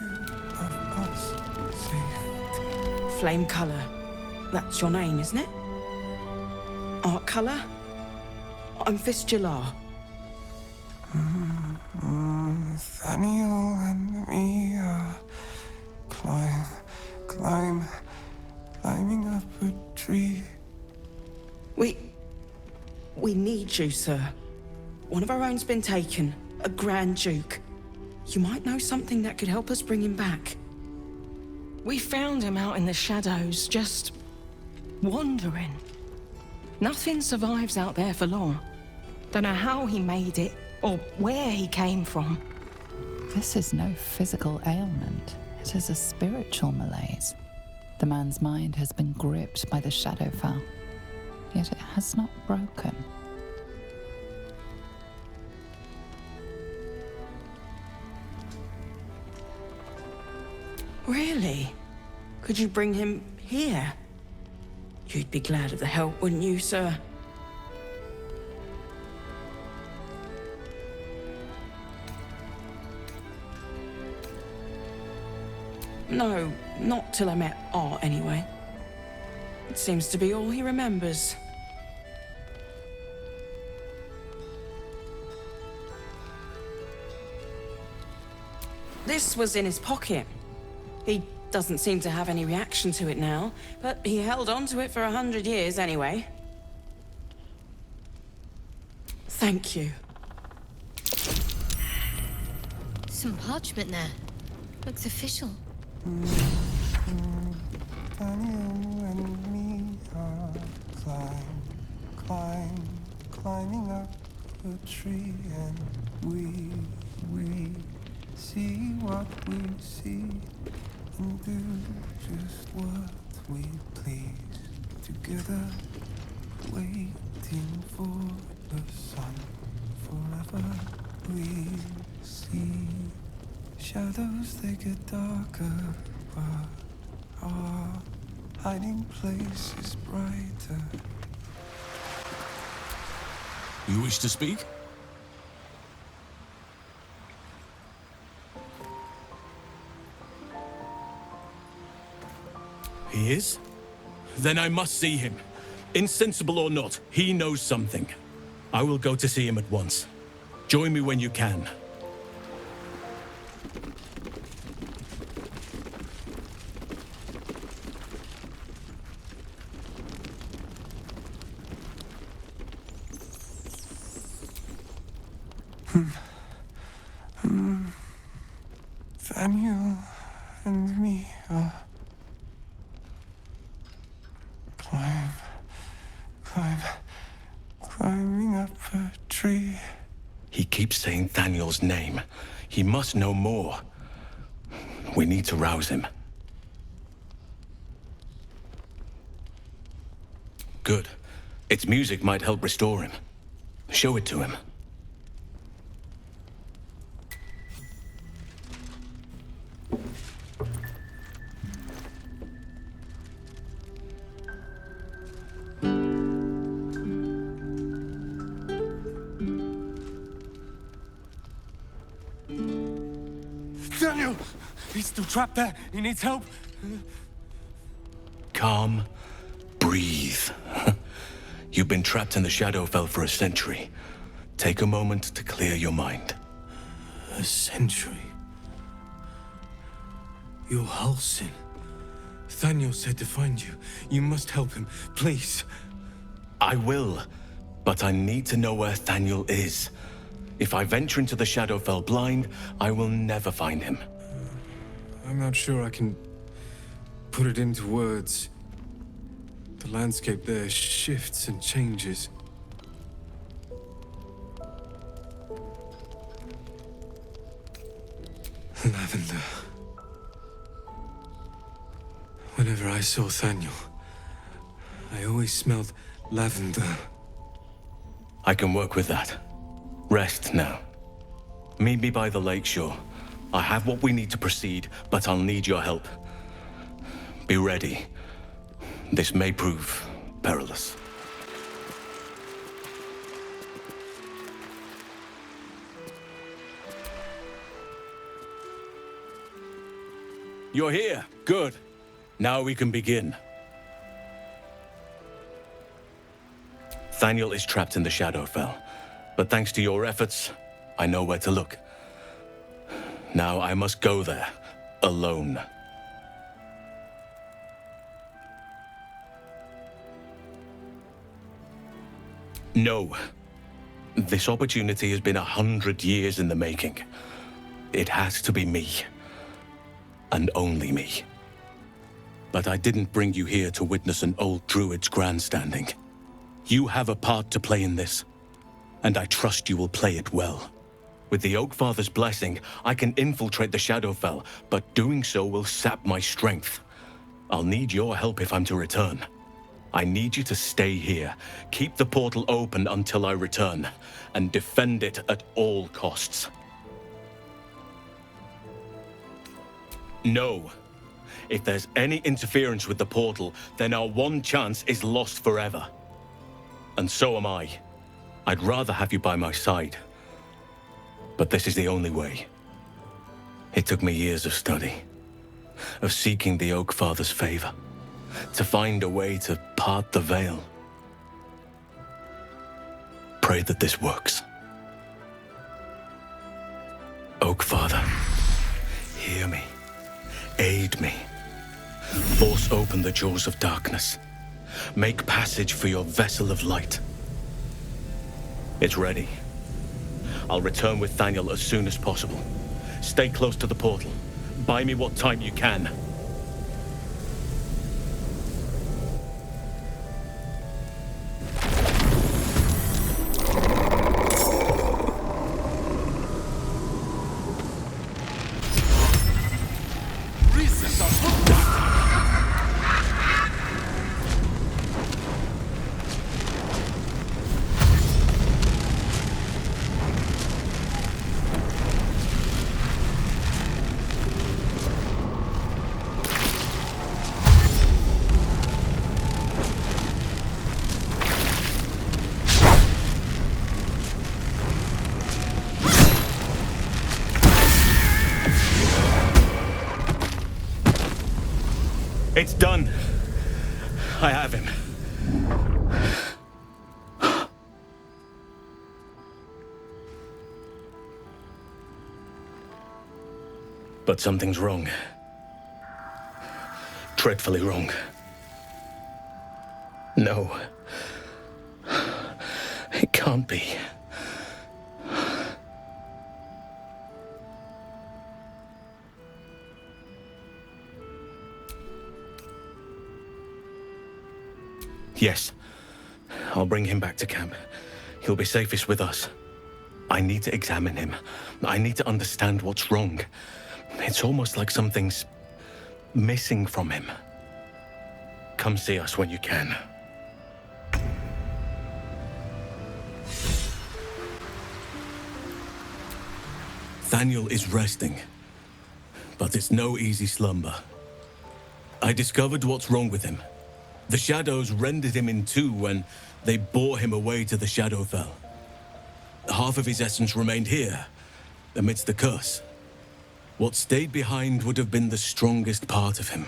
of us saved. Flame colour. That's your name, isn't it? Art colour? I'm Fistula. Thaniel and me are climbing up a tree. We need you, sir. One of our own's been taken. A Grand Duke. You might know something that could help us bring him back. We found him out in the shadows, just wandering. Nothing survives out there for long. Don't know how he made it, or where he came from. This is no physical ailment. It is a spiritual malaise. The man's mind has been gripped by the Shadowfell, yet it has not broken. Really? Could you bring him here? You'd be glad of the help, wouldn't you, sir? No, not till I met Art, anyway. It seems to be all he remembers. This was in his pocket. He doesn't seem to have any reaction to it now, but he held on to it for 100 years anyway. Thank you. Some parchment there. Looks official. Thaniel and me are climbing up a tree, and we see what we see and do just what we please. Together, waiting for the sun. Forever we see shadows, they get darker, but our hiding place is brighter. You wish to speak? He is? Then I must see him. Insensible or not, he knows something. I will go to see him at once. Join me when you can. Thaniel and me are climbing up a tree. He keeps saying Thaniel's name. He must know more. We need to rouse him. Good. Its music might help restore him. Show it to him. Thaniel! He's still trapped there. He needs help. Calm. Breathe. You've been trapped in the Shadowfell for a century. Take a moment to clear your mind. A century? You're Halsin. Thaniel said to find you. You must help him, please. I will, but I need to know where Thaniel is. If I venture into the Shadowfell blind, I will never find him. I'm not sure I can put it into words. The landscape there shifts and changes. Lavender. Whenever I saw Thaniel, I always smelled lavender. I can work with that. Rest now. Meet me by the lakeshore. I have what we need to proceed, but I'll need your help. Be ready. This may prove perilous. You're here. Good. Now we can begin. Thaniel is trapped in the Shadowfell, but thanks to your efforts, I know where to look. Now I must go there, alone. No. This opportunity has been 100 years in the making. It has to be me. And only me. But I didn't bring you here to witness an old druid's grandstanding. You have a part to play in this, and I trust you will play it well. With the Oakfather's blessing, I can infiltrate the Shadowfell, but doing so will sap my strength. I'll need your help if I'm to return. I need you to stay here, keep the portal open until I return, and defend it at all costs. No. If there's any interference with the portal, then our one chance is lost forever. And so am I. I'd rather have you by my side. But this is the only way. It took me years of study, of seeking the Oakfather's favor, to find a way to part the veil. Pray that this works. Oakfather, hear me. Aid me. Force open the jaws of darkness. Make passage for your vessel of light. It's ready. I'll return with Thaniel as soon as possible. Stay close to the portal. Buy me what time you can. It's done. I have him. But something's wrong. Dreadfully wrong. No. It can't be. Yes. I'll bring him back to camp. He'll be safest with us. I need to examine him. I need to understand what's wrong. It's almost like something's missing from him. Come see us when you can. Thaniel is resting, but it's no easy slumber. I discovered what's wrong with him. The shadows rendered him in two when they bore him away to the Shadowfell. Half of his essence remained here, amidst the curse. What stayed behind would have been the strongest part of him.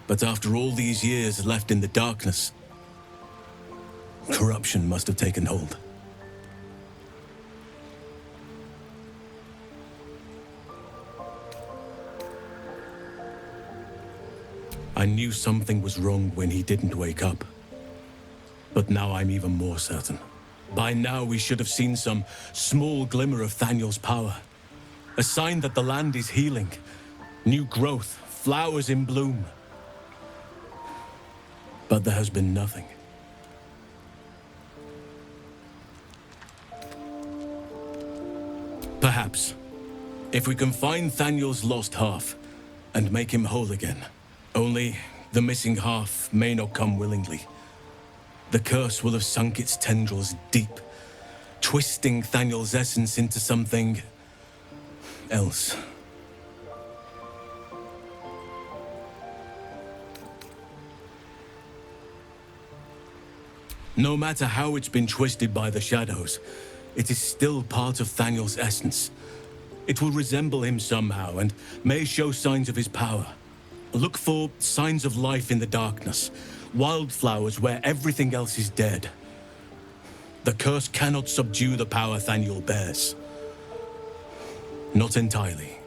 But after all these years left in the darkness, corruption must have taken hold. I knew something was wrong when he didn't wake up. But now I'm even more certain. By now we should have seen some small glimmer of Thaniel's power. A sign that the land is healing. New growth, flowers in bloom. But there has been nothing. Perhaps, if we can find Thaniel's lost half and make him whole again. Only the missing half may not come willingly. The curse will have sunk its tendrils deep, twisting Thaniel's essence into something else. No matter how it's been twisted by the shadows, it is still part of Thaniel's essence. It will resemble him somehow and may show signs of his power. Look for signs of life in the darkness, wildflowers where everything else is dead. The curse cannot subdue the power Thaniel bears. Not entirely.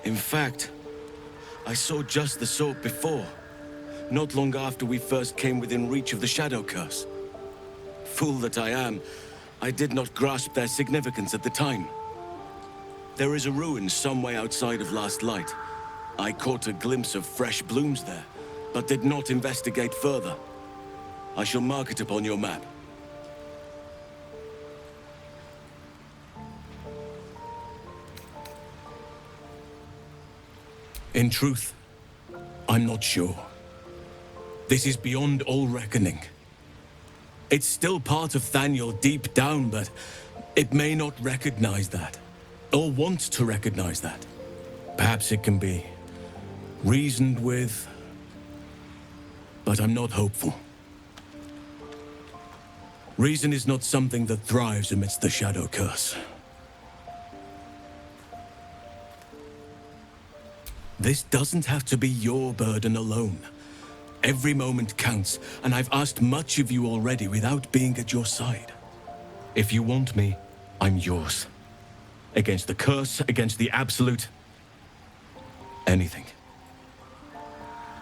In fact, I saw just the sort before, not long after we first came within reach of the Shadow Curse. Fool that I am, I did not grasp their significance at the time. There is a ruin some way outside of Last Light. I caught a glimpse of fresh blooms there, but did not investigate further. I shall mark it upon your map. In truth, I'm not sure. This is beyond all reckoning. It's still part of Thaniel deep down, but it may not recognize that, or want to recognize that. Perhaps it can be reasoned with, but I'm not hopeful. Reason is not something that thrives amidst the Shadow Curse. This doesn't have to be your burden alone. Every moment counts, and I've asked much of you already without being at your side. If you want me, I'm yours. Against the curse, against the absolute. Anything.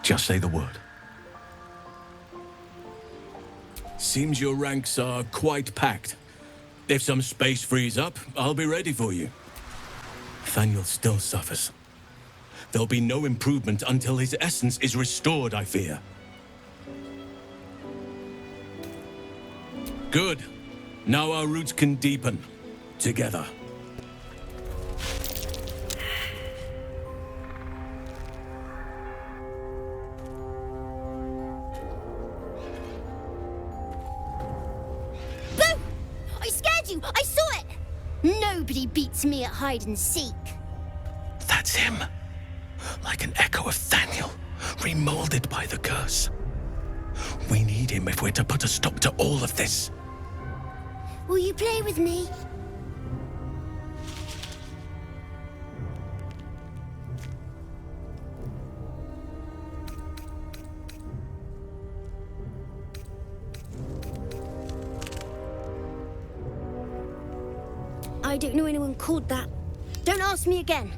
Just say the word. Seems your ranks are quite packed. If some space frees up, I'll be ready for you. Thaniel still suffers. There'll be no improvement until his essence is restored, I fear. Good. Now our roots can deepen. Together. Boo! I scared you! I saw it! Nobody beats me at hide and seek. That's him. Like an echo of Thaniel, remolded by the curse. We need him if we're to put a stop to all of this. Will you play with me? I don't know anyone called that. Don't ask me again.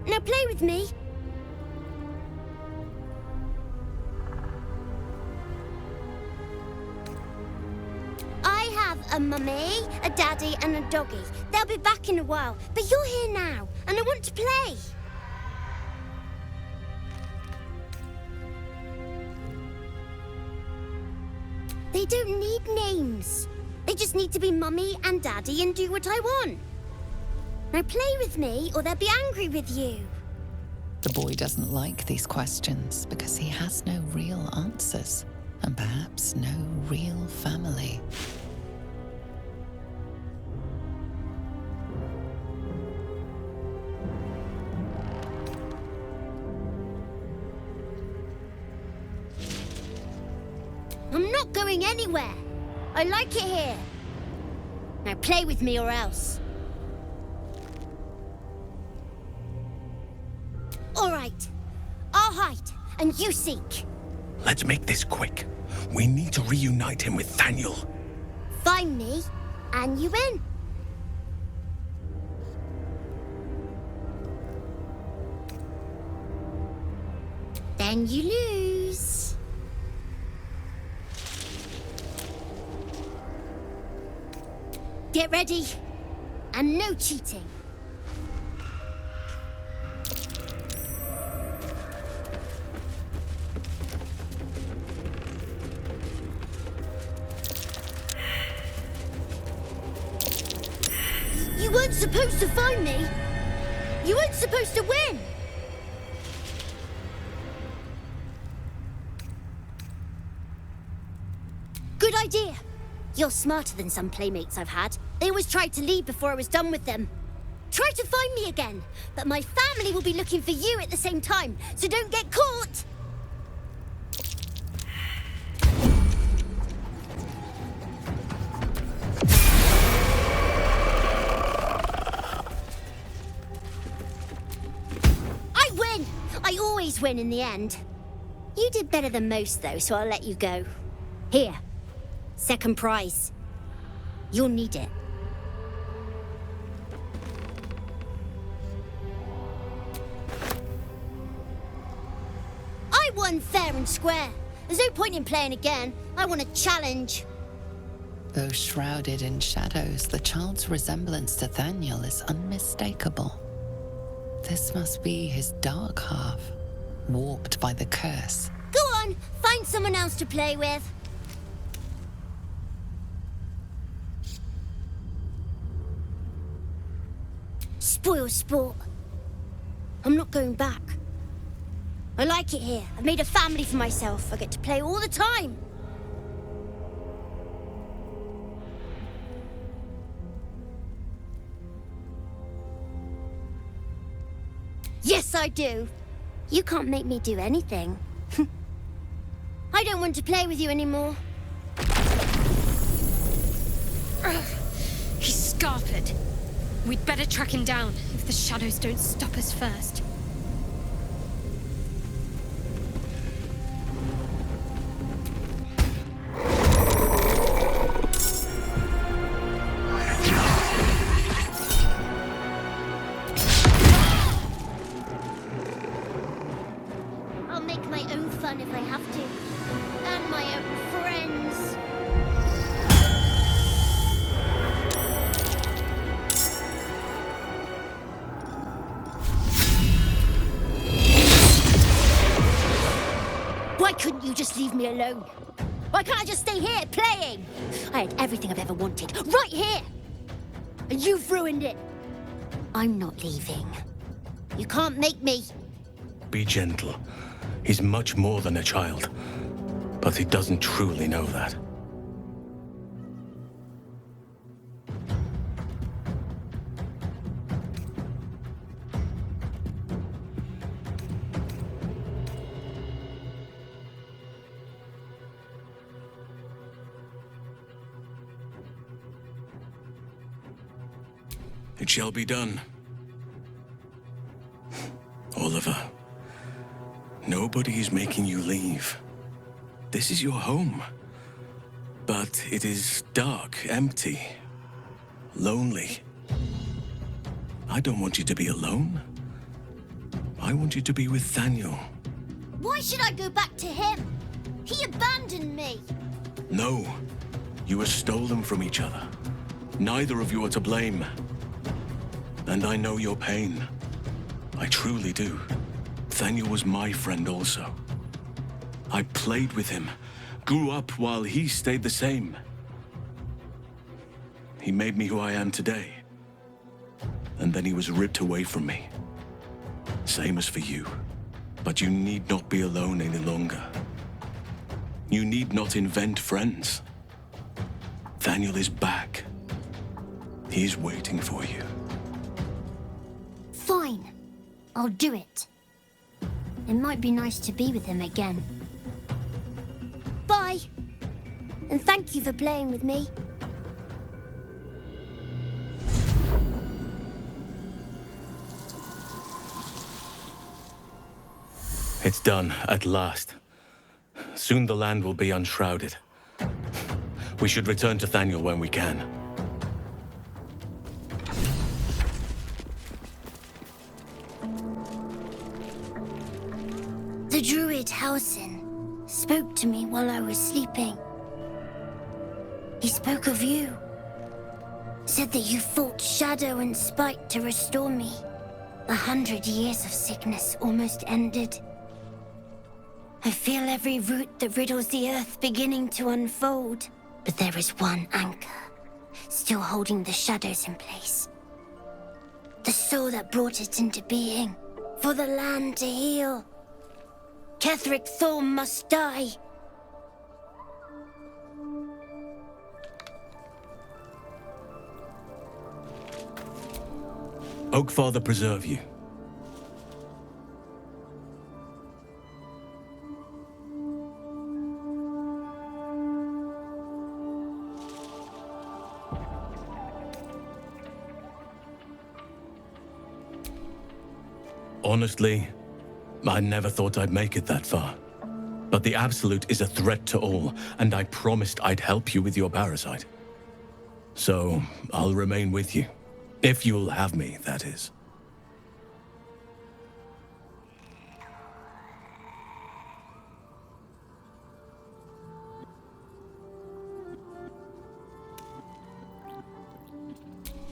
Now play with me. I have a mummy, a daddy, and a doggy. They'll be back in a while, but you're here now, and I want to play. They don't need names. They just need to be mummy and daddy and do what I want. Now play with me, or they'll be angry with you. The boy doesn't like these questions because he has no real answers, and perhaps no real family. I'm not going anywhere. I like it here. Now play with me or else. All right. I'll hide, and you seek. Let's make this quick. We need to reunite him with Thaniel. Find me, and you win. Then you lose. Get ready, and no cheating. You weren't supposed to find me. You weren't supposed to win. Good idea. You're smarter than some playmates I've had. They always tried to leave before I was done with them. Try to find me again, but my family will be looking for you at the same time, so don't get caught! I always win in the end. You did better than most, though, so I'll let you go. Here. Second prize. You'll need it. I won fair and square. There's no point in playing again. I want a challenge. Though shrouded in shadows, the child's resemblance to Thaniel is unmistakable. This must be his dark half, warped by the curse. Go on, find someone else to play with. Spoil sport. I'm not going back. I like it here. I've made a family for myself. I get to play all the time. Yes, I do. You can't make me do anything. I don't want to play with you anymore. He's scarpered. We'd better track him down if the shadows don't stop us first. I'll make my own fun if I have to. And my own friends. Why couldn't you just leave me alone? Why can't I just stay here playing? I had everything I've ever wanted, right here! And you've ruined it. I'm not leaving. You can't make me. Be gentle. He's much more than a child. But he doesn't truly know that. It shall be done. Oliver, nobody is making you leave. This is your home. But it is dark, empty, lonely. I don't want you to be alone. I want you to be with Thaniel. Why should I go back to him? He abandoned me. No, you were stolen from each other. Neither of you are to blame. And I know your pain. I truly do. Thaniel was my friend also. I played with him, grew up while he stayed the same. He made me who I am today. And then he was ripped away from me. Same as for you. But you need not be alone any longer. You need not invent friends. Thaniel is back. He's waiting for you. Fine. I'll do it. It might be nice to be with him again. Bye. And thank you for playing with me. It's done, at last. Soon the land will be unshrouded. We should return to Thaniel when we can. The druid Halsin spoke to me while I was sleeping. He spoke of you. Said that you fought shadow and spite to restore me. 100 years of sickness almost ended. I feel every root that riddles the earth beginning to unfold. But there is one anchor, still holding the shadows in place. The soul that brought it into being, for the land to heal. Ketheric Thorm must die. Oakfather preserve you. Honestly, I never thought I'd make it that far. But the Absolute is a threat to all, and I promised I'd help you with your parasite. So, I'll remain with you. If you'll have me, that is.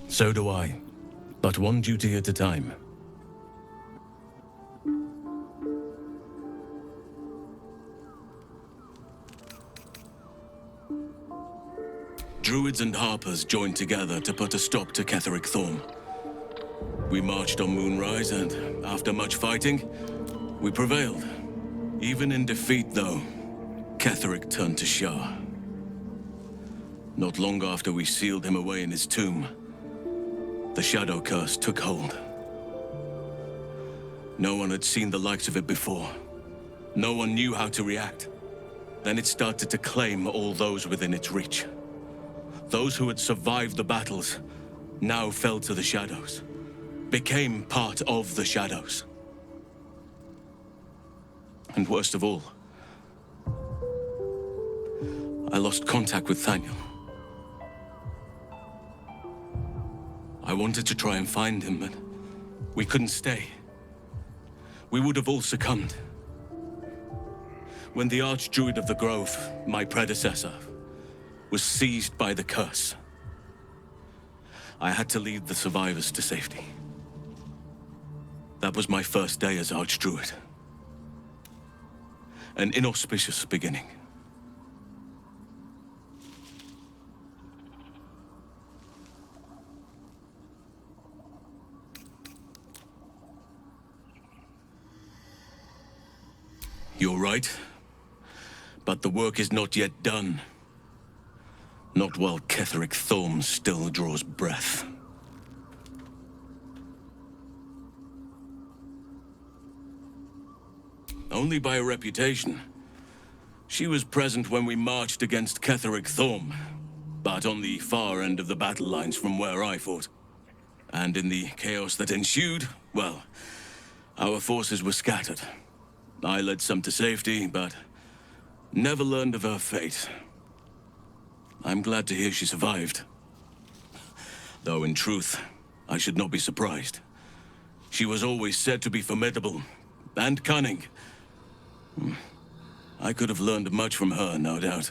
So do I. But one duty at a time. Druids and Harpers joined together to put a stop to Ketheric Thorm. We marched on Moonrise, and after much fighting, we prevailed. Even in defeat, though, Ketheric turned to Shah. Not long after we sealed him away in his tomb, the Shadow Curse took hold. No one had seen the likes of it before. No one knew how to react. Then it started to claim all those within its reach. Those who had survived the battles now fell to the shadows, became part of the shadows. And worst of all, I lost contact with Thaniel. I wanted to try and find him, but we couldn't stay. We would have all succumbed. When the Archdruid of the Grove, my predecessor, was seized by the curse, I had to lead the survivors to safety. That was my first day as Archdruid. An inauspicious beginning. You're right, but the work is not yet done. Not while Ketheric Thorm still draws breath. Only by reputation. She was present when we marched against Ketheric Thorm, but on the far end of the battle lines from where I fought. And in the chaos that ensued, well, our forces were scattered. I led some to safety, but never learned of her fate. I'm glad to hear she survived. Though in truth, I should not be surprised. She was always said to be formidable and cunning. I could have learned much from her, no doubt.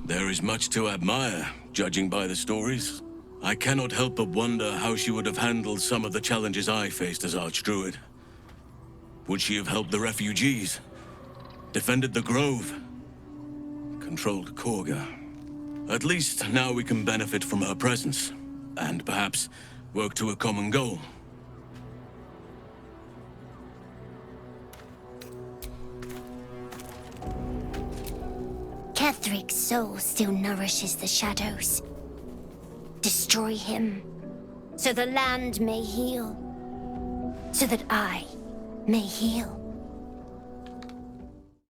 There is much to admire, judging by the stories. I cannot help but wonder how she would have handled some of the challenges I faced as Archdruid. Would she have helped the refugees? Defended the Grove? Controlled Korga? At least now we can benefit from her presence, and perhaps work to a common goal. Ketheric's soul still nourishes the shadows. Destroy him, so the land may heal, so that I may heal.